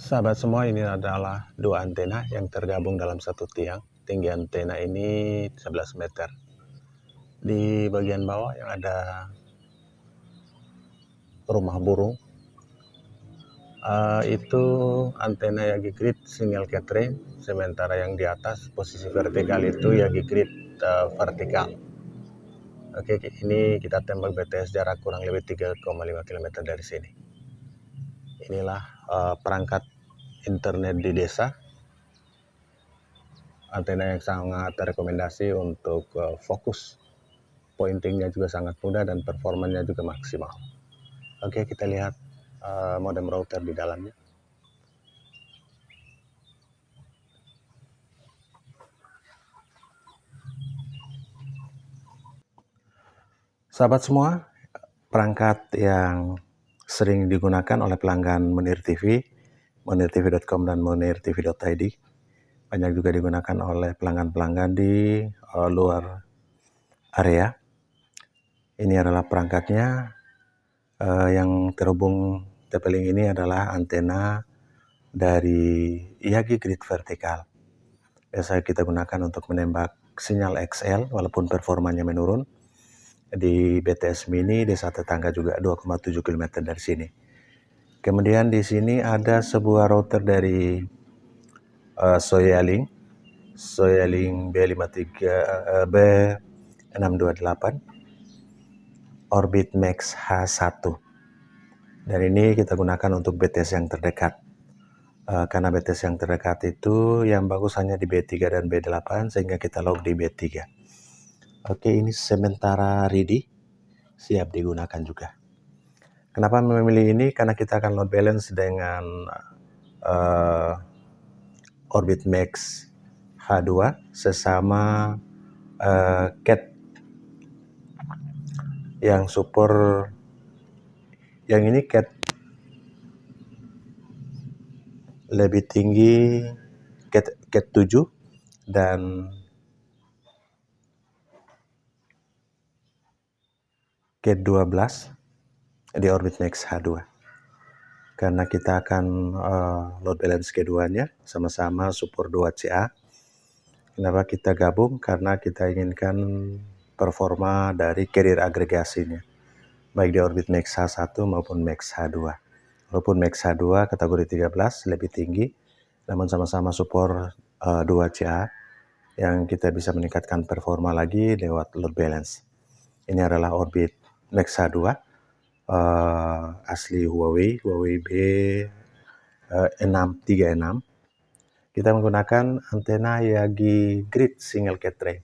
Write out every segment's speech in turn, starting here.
Sahabat semua, ini adalah dua antena yang tergabung dalam satu tiang. Tinggi antena ini 11 meter. Di bagian bawah yang ada rumah burung, itu antena Yagi Grid single catering, sementara yang di atas posisi vertikal itu Yagi Grid vertikal. Oke, ini kita tembak BTS jarak kurang lebih 3,5 km dari sini. Inilah perangkat internet di desa. Antena yang sangat rekomendasi untuk fokus, pointingnya juga sangat mudah dan performanya juga maksimal. Oke, kita lihat modem router di dalamnya. Sahabat semua, perangkat yang sering digunakan oleh pelanggan Munir TV, munirtv.com dan munirtv.id, banyak juga digunakan oleh pelanggan-pelanggan di luar area. Ini adalah perangkatnya. Yang terhubung TP-Link ini adalah antena dari Yagi Grid vertikal. Biasa kita gunakan untuk menembak sinyal XL walaupun performanya menurun. Di BTS Mini desa tetangga juga 2,7 km dari sini. Kemudian di sini ada sebuah router dari Soyalink B628 Orbit Max H1. Dan ini kita gunakan untuk BTS yang terdekat. Karena BTS yang terdekat itu yang bagus hanya di B3 dan B8, sehingga kita log di B3. Oke, ini sementara ready, siap digunakan juga. Kenapa memilih ini? Karena kita akan load balance dengan Orbit Max H2 sesama CAT yang support. Yang ini CAT lebih tinggi, CAT 7 dan CAT 12 di Orbit Max H2. Karena kita akan load balance keduanya sama-sama support 2CA. Kenapa kita gabung? Karena kita inginkan performa dari carrier agregasinya, baik di Orbit Max H1 maupun Max H2. Walaupun Max H2 kategori 13 lebih tinggi, namun sama-sama support 2CA yang kita bisa meningkatkan performa lagi lewat load balance. Ini adalah Orbit Max H2 asli Huawei B636. Kita menggunakan antena Yagi Grid single catering.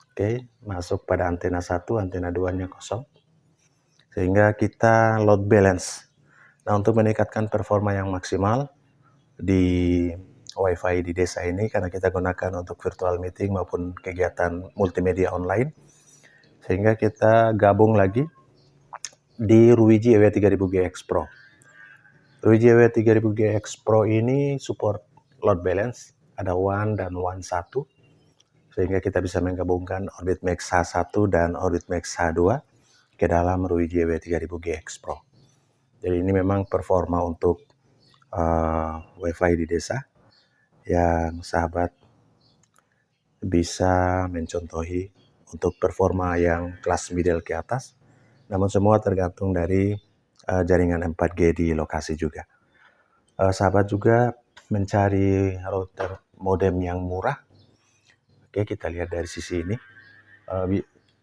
Oke, masuk pada antena 1, antena 2-nya kosong, sehingga kita load balance. Nah, untuk meningkatkan performa yang maksimal di WiFi di desa ini, karena kita gunakan untuk virtual meeting maupun kegiatan multimedia online, sehingga kita gabung lagi di Ruiji EW3000GX Pro. Ruiji EW3000GX Pro ini support load balance, ada WAN dan WAN 1, sehingga kita bisa menggabungkan Orbit Max H1 dan Orbit Max H2 ke dalam Ruiji EW3000GX Pro. Jadi ini memang performa untuk WiFi di desa yang sahabat bisa mencontohi untuk performa yang kelas middle ke atas. Namun semua tergantung dari jaringan 4G di lokasi juga. Sahabat juga mencari router modem yang murah. Oke, kita lihat dari sisi ini.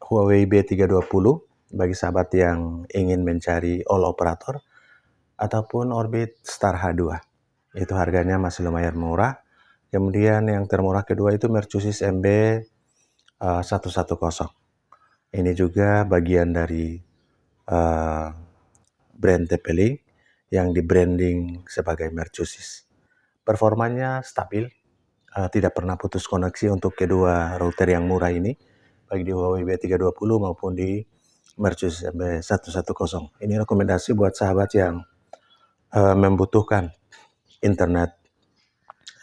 Huawei B320 bagi sahabat yang ingin mencari all operator, ataupun Orbit Star H2. Itu harganya masih lumayan murah. Kemudian yang termurah kedua itu Mercusis MB 110. Ini juga bagian dari brand TP-Link yang di branding sebagai Mercusis. Performanya stabil, tidak pernah putus koneksi untuk kedua router yang murah ini, baik di Huawei B320 maupun di Mercusis MB 110. Ini rekomendasi buat sahabat yang membutuhkan internet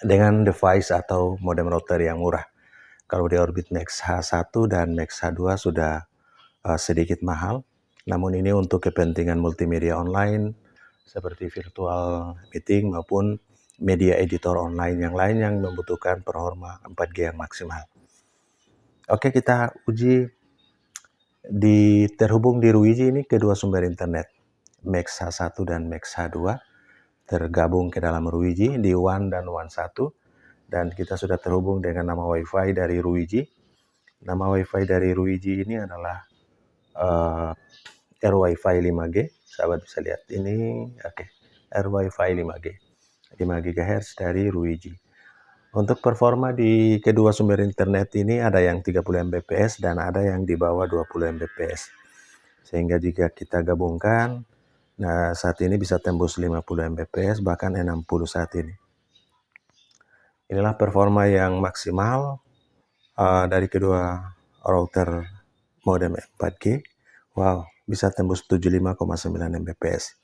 dengan device atau modem router yang murah. Kalau di Orbit Max H1 dan Max H2 sudah sedikit mahal, namun ini untuk kepentingan multimedia online seperti virtual meeting maupun media editor online yang lain yang membutuhkan performa 4G yang maksimal. Oke, kita uji terhubung di Ruiji ini kedua sumber internet, Max H1 dan Max H2, tergabung ke dalam Ruiji di WAN dan WAN 1, dan kita sudah terhubung dengan nama WiFi dari Ruiji. Nama WiFi dari Ruiji ini adalah RWiFi 5G. Sahabat bisa lihat ini, oke, RWiFi 5G, 5 GHz dari Ruiji. Untuk performa di kedua sumber internet ini ada yang 30 Mbps dan ada yang di bawah 20 Mbps. Sehingga jika kita gabungkan, nah saat ini bisa tembus 50 Mbps, bahkan 60 saat ini. Inilah performa yang maksimal dari kedua router modem 4G. Wow, bisa tembus 75,9 Mbps.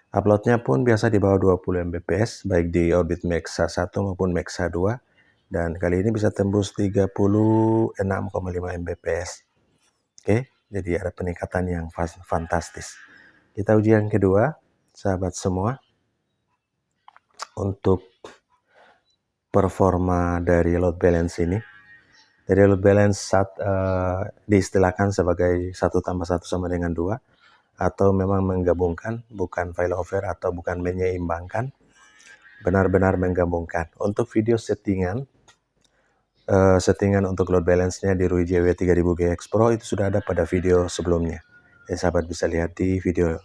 Uploadnya pun biasa di bawah 20 Mbps, baik di Orbit Max H1 maupun Max H2. Dan kali ini bisa tembus 36,5 Mbps. Oke, jadi ada peningkatan yang fantastis. Kita uji yang kedua, sahabat semua. Untuk performa dari load balance ini. Dari load balance diistilahkan sebagai 1+1 sama dengan 2, atau memang menggabungkan, bukan failover atau bukan menyeimbangkan, benar-benar menggabungkan. Untuk video settingan untuk load balance-nya di Ruiji W3000 GX Pro itu sudah ada pada video sebelumnya. Jadi sahabat bisa lihat di video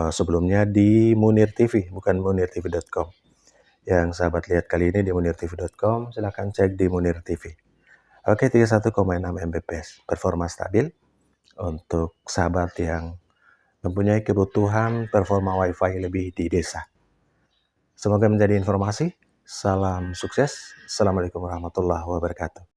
sebelumnya di Munir TV, bukan munirtv.com. Yang sahabat lihat kali ini di munirtv.com, silahkan cek di Munir TV. Oke, 31,6 Mbps, performa stabil untuk sahabat yang mempunyai kebutuhan performa WiFi lebih di desa. Semoga menjadi informasi. Salam sukses. Assalamualaikum warahmatullahi wabarakatuh.